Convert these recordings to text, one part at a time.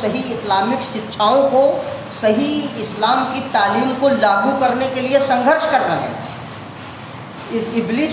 صحیح اسلامک شکشاؤں کو، صحیح اسلام کی تعلیم کو لاگو کرنے کے لیے سنگھرش کر رہے ہیں۔ اس ابلیس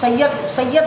سید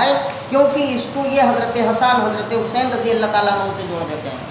ہے کیونکہ اس کو یہ حضرت حسن، حضرت حسین رضی اللہ تعالیٰ عنہ سے جوڑ دیتے ہیں۔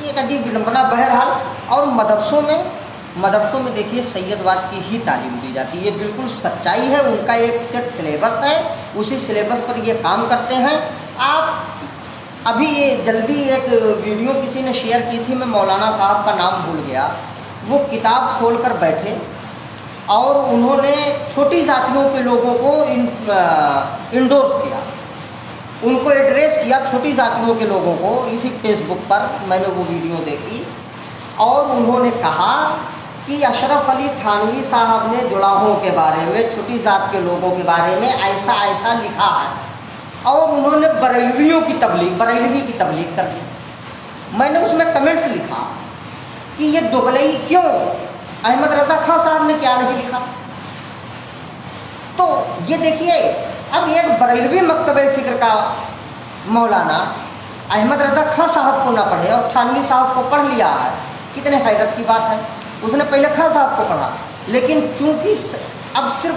یہ ایک عجیب بنا۔ بہرحال اور مدرسوں میں دیکھیے سید واد کی ہی تعلیم دی جاتی ہے، یہ بالکل سچائی ہے، ان کا ایک سیٹ سلیبس ہے، اسی سلیبس پر یہ کام کرتے ہیں۔ آپ ابھی یہ جلدی ایک ویڈیو کسی نے شیئر کی تھی، میں مولانا صاحب کا نام بھول گیا، وہ کتاب کھول کر بیٹھے اور انہوں نے چھوٹی ذاتیوں کے لوگوں کو انڈورس کیا، ان کو ایڈریس کیا چھوٹی ذاتیوں کے لوگوں کو، اسی فیس بک پر میں نے وہ ویڈیو دیکھی، اور انہوں نے کہا کہ اشرف علی تھانوی صاحب نے جڑاہوں کے بارے میں، چھوٹی ذات کے لوگوں کے بارے میں ایسا ایسا لکھا ہے، اور انہوں نے بریلوی کی تبلیغ کر دی۔ میں نے اس میں کمنٹس لکھا کہ یہ دوگلئی کیوں، احمد رضا خان صاحب نے کیا نہیں لکھا؟ تو یہ دیکھیے اب ایک بریلوی مکتبہ فکر کا مولانا احمد رضا خان صاحب کو نہ پڑھے اور تھانوی صاحب کو پڑھ لیا ہے، کتنے حیرت کی بات ہے۔ اس نے پہلے خان صاحب کو پڑھا، لیکن چونکہ اب صرف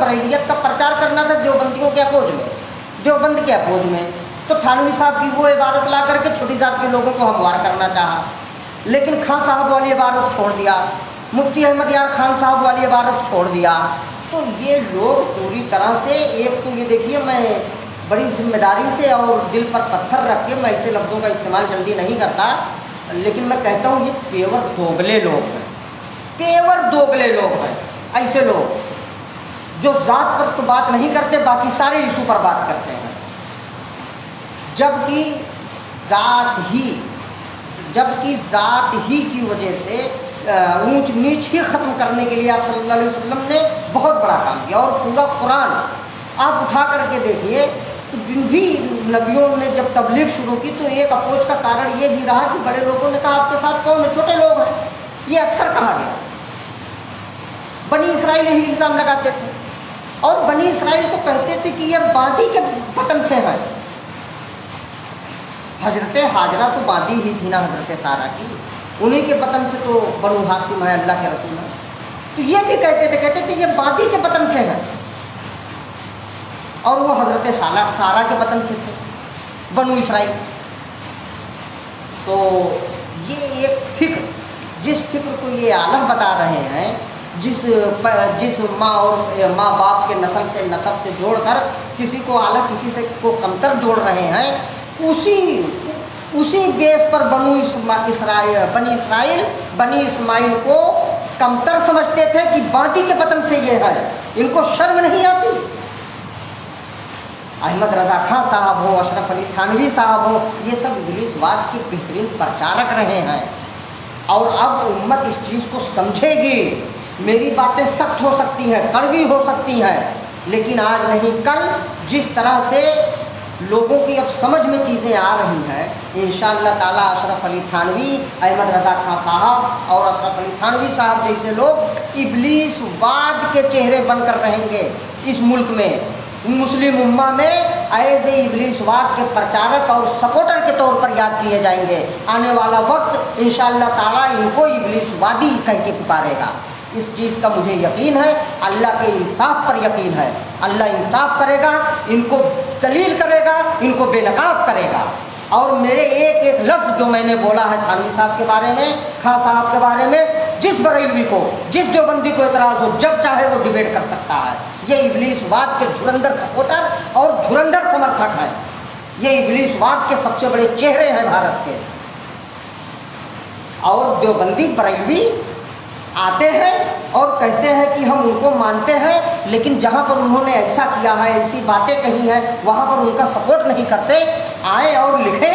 بریلیت کا پرچار کرنا تھا دیوبندیوں کے دیوبند کے اپوج میں، تو تھانوی صاحب کی وہ عبارت لا کر کے چھوٹی ذات کے لوگوں کو ہموار کرنا چاہا، لیکن خان صاحب والی عبارت چھوڑ دیا، مفتی احمد یار خان صاحب والی عبارت چھوڑ دیا۔ تو یہ لوگ پوری طرح سے، ایک تو یہ دیکھیے میں بڑی ذمہ داری سے اور دل پر پتھر رکھ کے میں ایسے لفظوں کا استعمال جلدی نہیں کرتا، لیکن میں کہتا ہوں یہ پیور دوگلے لوگ ہیں، ایسے لوگ جو ذات پر تو بات نہیں کرتے، باقی سارے ایشو پر بات کرتے ہیں، جبکہ ذات ہی کی وجہ سے اونچ نیچ ہی ختم کرنے کے لیے آپ صلی اللہ علیہ وسلم نے بہت بڑا کام کیا۔ اور پورا قرآن آپ اٹھا کر کے دیکھیے، جن بھی نبیوں نے جب تبلیغ شروع کی تو ایک اپوچ کا کارن یہ بھی رہا کہ بڑے لوگوں نے کہا آپ کے ساتھ کون ہے، چھوٹے لوگ ہیں، یہ اکثر کہا گیا۔ بنی اسرائیل یہی الزام لگاتے تھے، اور بنی اسرائیل کو کہتے تھے کہ یہ باندی کے وطن سے ہیں۔ حضرت ہاجرہ تو باندی ہی تھی نا حضرت سارہ کی، انہیں کے وطن سے تو بنو ہاشم ہے، اللہ کے رسول ہے، تو یہ بھی کہتے تھے یہ باندی کے وطن سے ہیں، اور وہ حضرت سارہ کے وطن سے تھے بنو اسرائیل۔ تو یہ ایک فکر، جس فکر کو یہ اعلیٰ بتا رہے ہیں، جس ماں باپ کے نسب سے جوڑ کر کسی کو اعلیٰ کسی سے کو کمتر جوڑ رہے ہیں، اسی بیس پر بنی اسماعیل کو کمتر سمجھتے تھے کہ باندی کے وطن سے یہ ہے، ان کو شرم نہیں آتی۔ احمد رضا خان صاحب ہو، اشرف علی تھانوی صاحب ہو، یہ سب ابلیس واد کے بہترین پرچارک رہے ہیں، اور اب امت اس چیز کو سمجھے گی۔ میری باتیں سخت ہو سکتی ہیں، کڑوی ہو سکتی ہیں، لیکن آج نہیں کل جس طرح سے لوگوں کی اب سمجھ میں چیزیں آ رہی ہیں، انشاءاللہ تعالیٰ اشرف علی تھانوی، احمد رضا خان صاحب اور اشرف علی تھانوی صاحب جیسے لوگ ابلیس واد کے چہرے بن کر رہیں گے اس ملک میں، مسلم امہ میں ایز اے ابلیس واد کے پرچارک اور سپورٹر کے طور پر یاد کیے جائیں گے۔ آنے والا وقت انشاءاللہ تعالیٰ ان کو ابلیس وادی کہہ کے پکارے گا، اس چیز کا مجھے یقین ہے، اللہ کے انصاف پر یقین ہے۔ اللہ انصاف کرے گا، ان کو ذلیل کرے گا، ان کو بے نقاب کرے گا۔ اور میرے ایک لفظ جو میں نے بولا ہے تھانوی صاحب کے بارے میں، خان صاحب کے بارے میں، جس بریلوی کو، جس دیوبندی کو اعتراض ہو، جب چاہے وہ ڈیبیٹ کر سکتا ہے۔ یہ ابلیس واد کے دھرندر سپورٹر اور دھرندر سمرتھک ہیں، یہ ابلیس واد کے سب سے بڑے چہرے ہیں بھارت کے۔ اور دیوبندی بریلوی آتے ہیں اور کہتے ہیں کہ ہم ان کو مانتے ہیں، لیکن جہاں پر انہوں نے ایسا کیا ہے، ایسی باتیں کہی ہیں، وہاں پر ان کا سپورٹ نہیں کرتے۔ آئیں اور لکھیں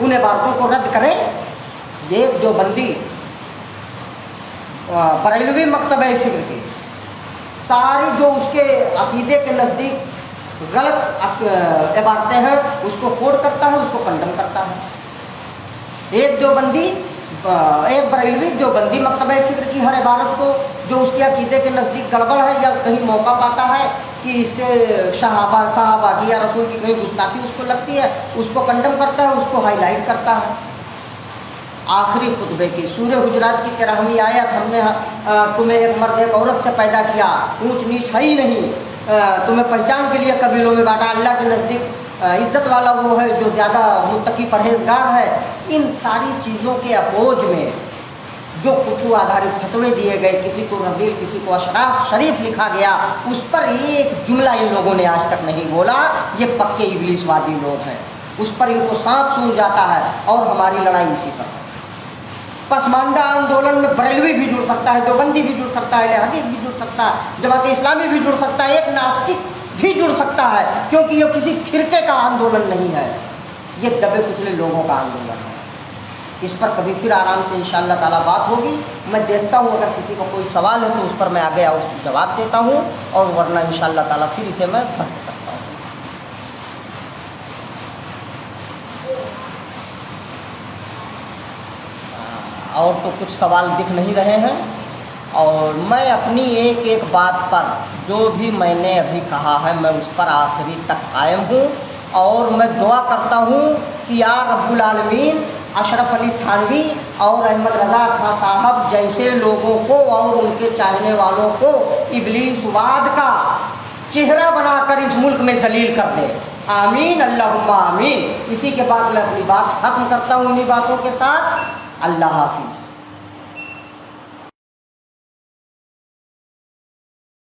ان عبارتوں کو رد کریں۔ یہ جو بندی بریلوی مکتبہ فکر کی ساری جو اس کے عقیدے کے نزدیک غلط عبارتیں ہیں اس کو کوٹ کرتا ہے، اس کو کنڈم کرتا ہے۔ ایک دیوبندی ایک بریلوی دیوبندی مکتبہ فکر کی ہر عبارت کو جو اس کے عقیدے کے نزدیک گڑبڑ ہے یا کہیں موقع پاتا ہے کہ اس سے صحابہ کی یا رسول کی کہیں گستاخی اس کو لگتی ہے، اس کو کنڈم کرتا ہے، اس کو ہائی لائٹ کرتا ہے۔ آخری خطبے کی سورہ حجرات کی 13ویں آیت، ہم نے تمہیں ایک مرد ایک عورت سے پیدا کیا، اونچ نیچ ہے ہی نہیں، تمہیں پہچان کے لیے قبیلوں میں بانٹا، اللہ کے نزدیک عزت والا وہ ہے جو زیادہ متقی پرہیزگار ہے۔ ان ساری چیزوں کے اپوج میں جو کچھ آدھارت فتوے دیے گئے، کسی کو رذیل کسی کو اشراف شریف لکھا گیا، اس پر ایک جملہ ان لوگوں نے آج تک نہیں بولا۔ یہ پکے ابلیس وادی لوگ ہیں، اس پر ان کو سانپ سونگھ جاتا ہے، اور ہماری لڑائی اسی پر ہے۔ پسماندہ آندولن میں بریلوی بھی جڑ سکتا ہے، دیوبندی بھی جڑ سکتا ہے، اہل حدیث بھی جڑ سکتا ہے، جماعت اسلامی بھی جڑ سکتا ہے، ایک ناستک بھی جڑ سکتا ہے، کیونکہ یہ کسی فرقے کا آندولن نہیں ہے، یہ دبے کچلے لوگوں کا آندولن ہے۔ اس پر کبھی پھر آرام سے انشاءاللہ تعالیٰ بات ہوگی۔ میں دیکھتا ہوں اگر کسی کا کوئی سوال ہے تو اس پر میں آگے اس جواب دیتا ہوں، اور ورنہ انشاءاللہ تعالیٰ پھر اسے میں بند کرتا ہوں۔ اور تو کچھ سوال دکھ نہیں رہے ہیں، اور میں اپنی ایک ایک بات پر جو بھی میں نے ابھی کہا ہے میں اس پر آخری تک قائم ہوں، اور میں دعا کرتا ہوں کہ یا رب العالمین اشرف علی تھانوی اور احمد رضا خان صاحب جیسے لوگوں کو اور ان کے چاہنے والوں کو ابلیس واد کا چہرہ بنا کر اس ملک میں ذلیل کر دے، آمین اللہم آمین۔ اسی کے بعد میں اپنی بات ختم کرتا ہوں انہی باتوں کے ساتھ۔ اللہ حافظ۔